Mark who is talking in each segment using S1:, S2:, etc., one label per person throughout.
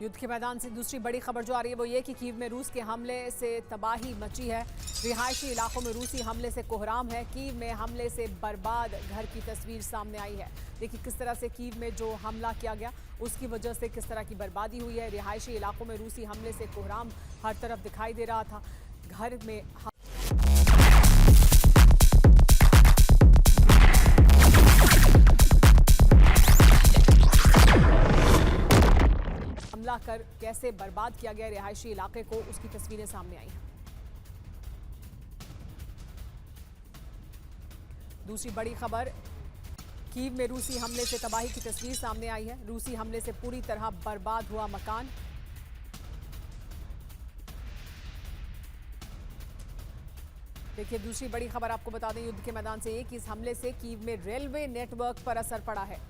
S1: युद्ध के मैदान से दूसरी बड़ी खबर जो आ रही है वो ये कि कीव में रूस के हमले से तबाही मची है। रिहायशी इलाकों में रूसी हमले से कोहराम है। कीव में हमले से बर्बाद घर की तस्वीर सामने आई है। देखिए किस तरह से कीव में जो हमला किया गया उसकी वजह से किस तरह की बर्बादी हुई है। रिहायशी इलाकों में रूसी हमले से कोहराम हर तरफ दिखाई दे रहा था। घर में हमला कर कैसे बर्बाद किया गया रिहायशी इलाके को, उसकी तस्वीरें सामने आई हैं। दूसरी बड़ी खबर, कीव में रूसी हमले से तबाही की तस्वीर सामने आई है। रूसी हमले से पूरी तरह बर्बाद हुआ मकान। देखिए दूसरी बड़ी खबर आपको बता दें युद्ध के मैदान से, कि इस हमले से कीव में रेलवे नेटवर्क पर असर पड़ा है।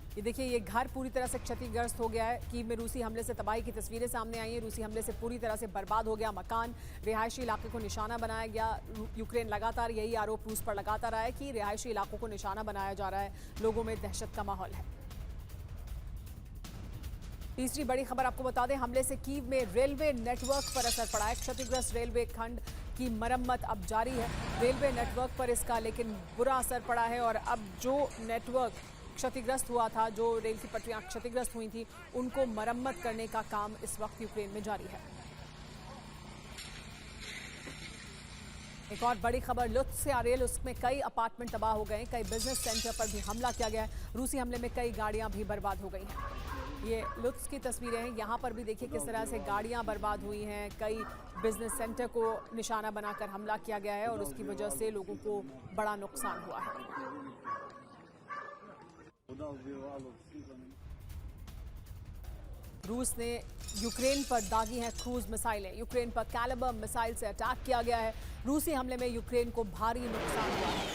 S1: ये देखिए ये घर पूरी तरह से क्षतिग्रस्त हो गया है। कीव में रूसी हमले से तबाही की तस्वीरें सामने आई हैं। रूसी हमले से पूरी तरह से बर्बाद हो गया मकान। रिहायशी इलाके को निशाना बनाया गया। यूक्रेन लगातार यही आरोप रूस पर लगाता रहा है कि रिहायशी इलाकों को निशाना बनाया जा रहा है। लोगों में दहशत का माहौल है। तीसरी बड़ी खबर आपको बता दें, हमले से कीव में रेलवे नेटवर्क पर असर पड़ा है। क्षतिग्रस्त रेलवे खंड की मरम्मत अब जारी है। रेलवे नेटवर्क पर इसका लेकिन बुरा असर पड़ा है और अब जो नेटवर्क क्षतिग्रस्त हुआ था, जो रेल की पटरियां क्षतिग्रस्त हुई थी, उनको मरम्मत करने का काम इस वक्त यूक्रेन में जारी है। एक और बड़ी खबर, लुत्फ से आरेल, उसमें कई अपार्टमेंट तबाह हो गए। कई बिजनेस सेंटर पर भी हमला किया गया है। रूसी हमले में कई गाड़ियां भी बर्बाद हो गई हैं। ये लुत्फ की तस्वीरें हैं। यहाँ पर भी देखिए किस तरह से गाड़ियां बर्बाद हुई हैं। कई बिजनेस सेंटर को निशाना बनाकर हमला किया गया है और उसकी वजह से लोगों को बड़ा नुकसान हुआ है। रूस ने यूक्रेन पर दागी हैं क्रूज मिसाइलें। यूक्रेन पर कैलिबर मिसाइल से अटैक किया गया है। रूसी हमले में यूक्रेन को भारी नुकसान हुआ है।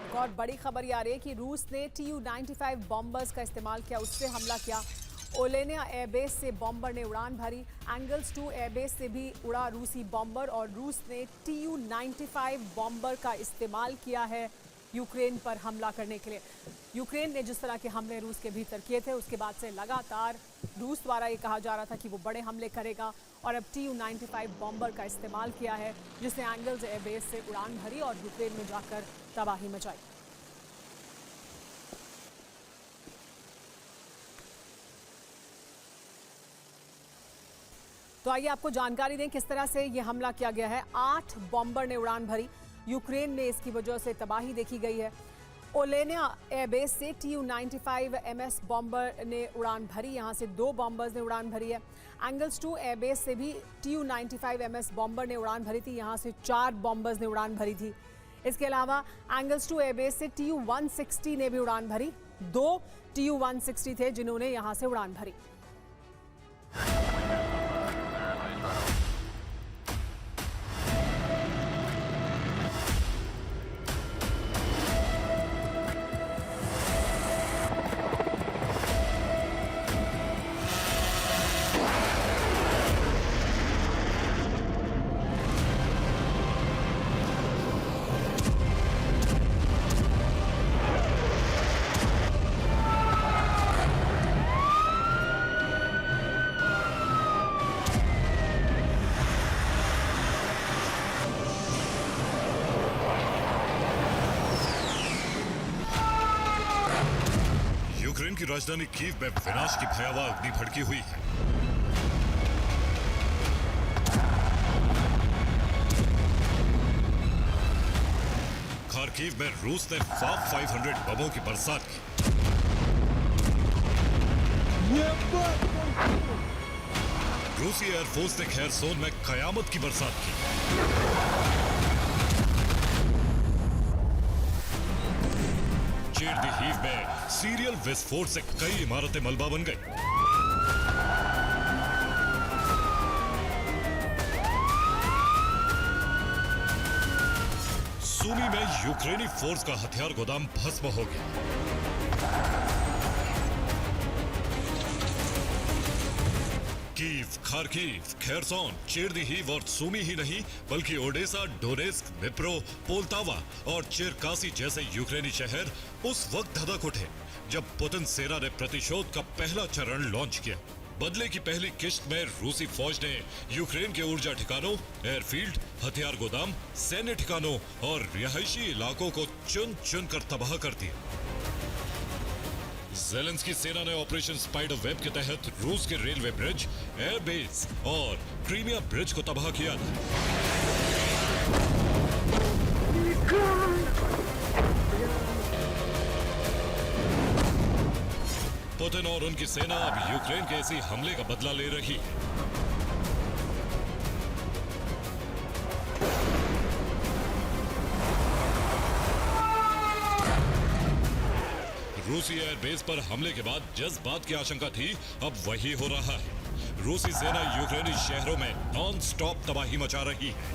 S1: एक और बड़ी खबर ये आ रही है कि रूस ने Tu-95 बॉम्बर्स का इस्तेमाल किया, उससे हमला किया। ओलेनिया एयरबेस से बॉम्बर ने उड़ान भरी। एंगल्स 2 एयरबेस से भी उड़ा रूसी बॉम्बर और रूस ने Tu-95 बॉम्बर का इस्तेमाल किया है यूक्रेन पर हमला करने के लिए। यूक्रेन ने जिस तरह के हमले रूस के भीतर किए थे उसके बाद से लगातार रूस द्वारा ये कहा जा रहा था कि वो बड़े हमले करेगा और अब Tu-95 बॉम्बर का इस्तेमाल किया है, जिसने एंगल्स एयरबेस से उड़ान भरी और यूक्रेन में जाकर तबाही मचाई। तो आइए आपको जानकारी दें किस तरह से ये हमला किया गया है। 8 बॉम्बर ने उड़ान भरी। यूक्रेन में इसकी वजह से तबाही देखी गई है। ओलेनिया एयरबेस से Tu-95 MS बॉम्बर ने उड़ान भरी। यहाँ से 2 बॉम्बर्स ने उड़ान भरी है। एंगल्स 2 एयरबेस से भी Tu-95 MS बॉम्बर ने उड़ान भरी थी। यहाँ से 4 बॉम्बर्स ने उड़ान भरी थी। इसके अलावा एंगल्स 2 एयरबेस से Tu-160 ने भी उड़ान भरी। 2 Tu-160 थे जिन्होंने यहाँ से उड़ान भरी।
S2: यूक्रेन की राजधानी कीव में विनाश की भयावह अग्नि भड़की हुई है। खार्किव में रूस ने 500 बमों की बरसात की। रूसी एयरफोर्स ने खेरसोन में कयामत की बरसात की। चेरनीहिव में सीरियल विस्फोट से कई इमारतें मलबा बन गई। सूमी में यूक्रेनी फोर्स का हथियार गोदाम भस्म हो गया। कीव खार्किव, खेरसोन, चेरनीहिव और सुमी ही नहीं बल्कि ओडेसा, डोनेस्क, निप्रो, पोल्तावा और चेरकासी जैसे यूक्रेनी शहर उस वक्त धधक उठे जब पुतिन सेना ने प्रतिशोध का पहला चरण लॉन्च किया। बदले की पहली किश्त में रूसी फौज ने यूक्रेन के ऊर्जा ठिकानों, एयरफील्ड, हथियार गोदाम, सैन्य ठिकानों और रिहायशी इलाकों को चुन चुन कर तबाह कर दिया। ज़ेलेंस्की सेना ने ऑपरेशन स्पाइडर वेब के तहत रूस के रेलवे ब्रिज, एयरबेस और क्रीमिया ब्रिज को तबाह किया था। पुतिन और उनकी सेना अब यूक्रेन के इसी हमले का बदला ले रही है। रूसी एयरबेस पर हमले के बाद जिस बात की आशंका थी अब वही हो रहा है। रूसी सेना यूक्रेनी शहरों में नॉन स्टॉप तबाही मचा रही है।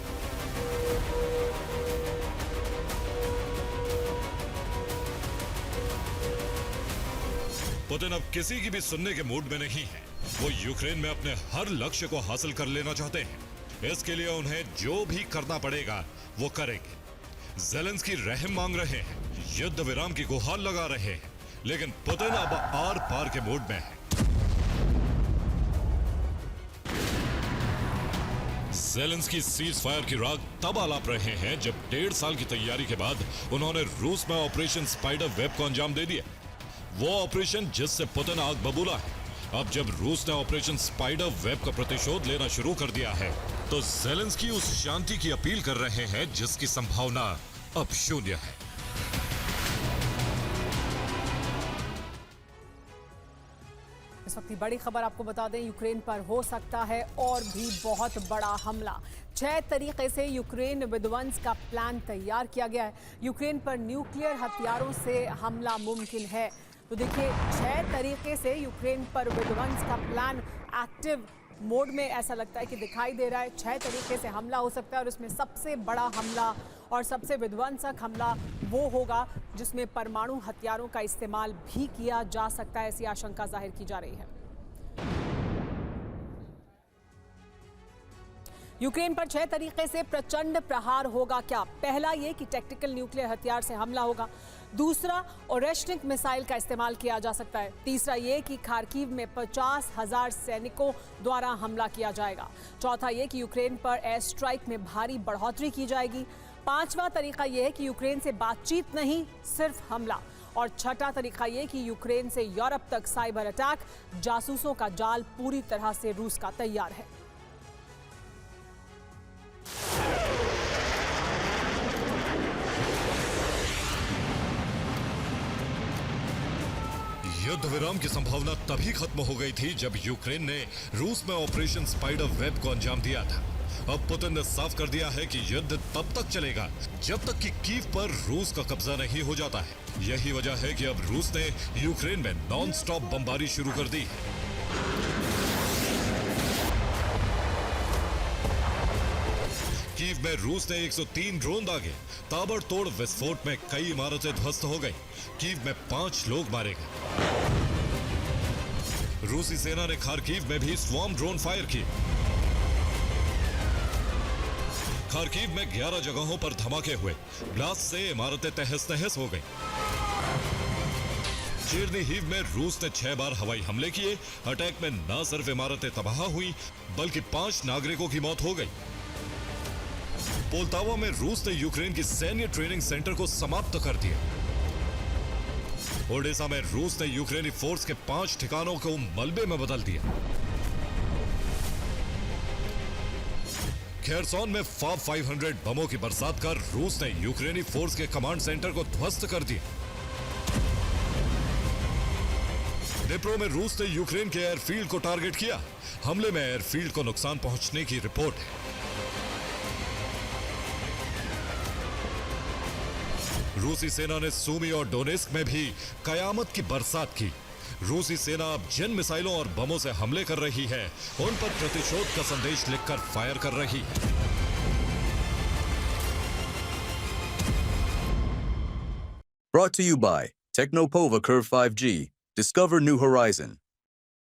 S2: पुतिन अब किसी की भी सुनने के मूड में नहीं है। वो यूक्रेन में अपने हर लक्ष्य को हासिल कर लेना चाहते हैं। इसके लिए उन्हें जो भी करना पड़ेगा वो करेंगे। ज़ेलेंस्की रहम मांग रहे हैं, युद्ध विराम की गुहार लगा रहे हैं, लेकिन पुतिन अब आर पार के मूड में है। ज़ेलेंस्की सीज फायर की राग तब आलाप रहे हैं जब 1.5 साल की तैयारी के बाद उन्होंने रूस में ऑपरेशन स्पाइडर वेब को अंजाम दे दिया। वो ऑपरेशन जिससे पुतिन आग बबूला है। अब जब रूस ने ऑपरेशन स्पाइडर वेब का प्रतिशोध लेना शुरू कर दिया है तो ज़ेलेंस्की उस शांति की अपील कर रहे हैं जिसकी संभावना अब शून्य है।
S1: इस वक्त की बड़ी खबर आपको बता दें, यूक्रेन पर हो सकता है और भी बहुत बड़ा हमला। 6 तरीके से यूक्रेन विध्वंस का प्लान तैयार किया गया है। यूक्रेन पर न्यूक्लियर हथियारों से हमला मुमकिन है। तो देखिए, 6 तरीके से यूक्रेन पर विध्वंस का प्लान एक्टिव मोड में ऐसा लगता है कि दिखाई दे रहा है। 6 तरीके से हमला हो सकता है और इसमें सबसे बड़ा हमला और सबसे विध्वंसक हमला वो होगा जिसमें परमाणु हथियारों का इस्तेमाल भी किया जा सकता है, ऐसी आशंका जाहिर की जा रही है। यूक्रेन पर 6 तरीके से प्रचंड प्रहार होगा। क्या? पहला ये कि टैक्टिकल न्यूक्लियर हथियार से हमला होगा। दूसरा, ओरेश्निक मिसाइल का इस्तेमाल किया जा सकता है। तीसरा ये कि खार्किव में 50,000 सैनिकों द्वारा हमला किया जाएगा। चौथा ये कि यूक्रेन पर एयर स्ट्राइक में भारी बढ़ोतरी की जाएगी। पांचवा तरीका यह है कि यूक्रेन से बातचीत नहीं, सिर्फ हमला। और छठा तरीका यह कि यूक्रेन से यूरोप तक साइबर अटैक। जासूसों का जाल पूरी तरह से रूस का तैयार है।
S2: युद्ध विराम की संभावना तभी खत्म हो गई थी जब यूक्रेन ने रूस में ऑपरेशन स्पाइडर वेब को अंजाम दिया था। अब पुतिन ने साफ कर दिया है कि युद्ध तब तक चलेगा जब तक कि कीव पर रूस का कब्जा नहीं हो जाता है। यही वजह है कि अब रूस ने यूक्रेन में नॉन स्टॉप बमबारी शुरू कर दी है। कीव में रूस ने 103 ड्रोन दागे। ताबड़तोड़ विस्फोट में कई इमारतें ध्वस्त हो गई। कीव में 5 लोग मारे गए। रूसी सेना ने खार्किव में भी स्वॉर्म ड्रोन फायर किए। खार्किव में 11 जगहों पर धमाके हुए। ब्लास्ट से इमारतें तहस नहस हो गई। चेरनीहिव में रूस ने 6 बार हवाई हमले किए। अटैक में न सिर्फ इमारतें तबाह हुई बल्कि 5 नागरिकों की मौत हो गई। पोल्तावा में रूस ने यूक्रेन की सैन्य ट्रेनिंग सेंटर को समाप्त कर दिया। ओडेसा में रूस ने यूक्रेनी फोर्स के 5 ठिकानों को मलबे में बदल दिया। खेरसोन में फाब 500 बमों की बरसात कर रूस ने यूक्रेनी फोर्स के कमांड सेंटर को ध्वस्त कर दिया। निप्रो में रूस ने यूक्रेन के एयरफील्ड को टारगेट किया। हमले में एयरफील्ड को नुकसान पहुंचने की रिपोर्ट है। रूसी सेना ने सुमी और डोनेस्क में भी कयामत की बरसात की। रूसी सेना अब जिन मिसाइलों और बमों से हमले कर रही है उन पर प्रतिशोध का संदेश लिखकर फायर कर रही है।
S3: Brought to you by Technopova Curve 5G. Discover new horizon.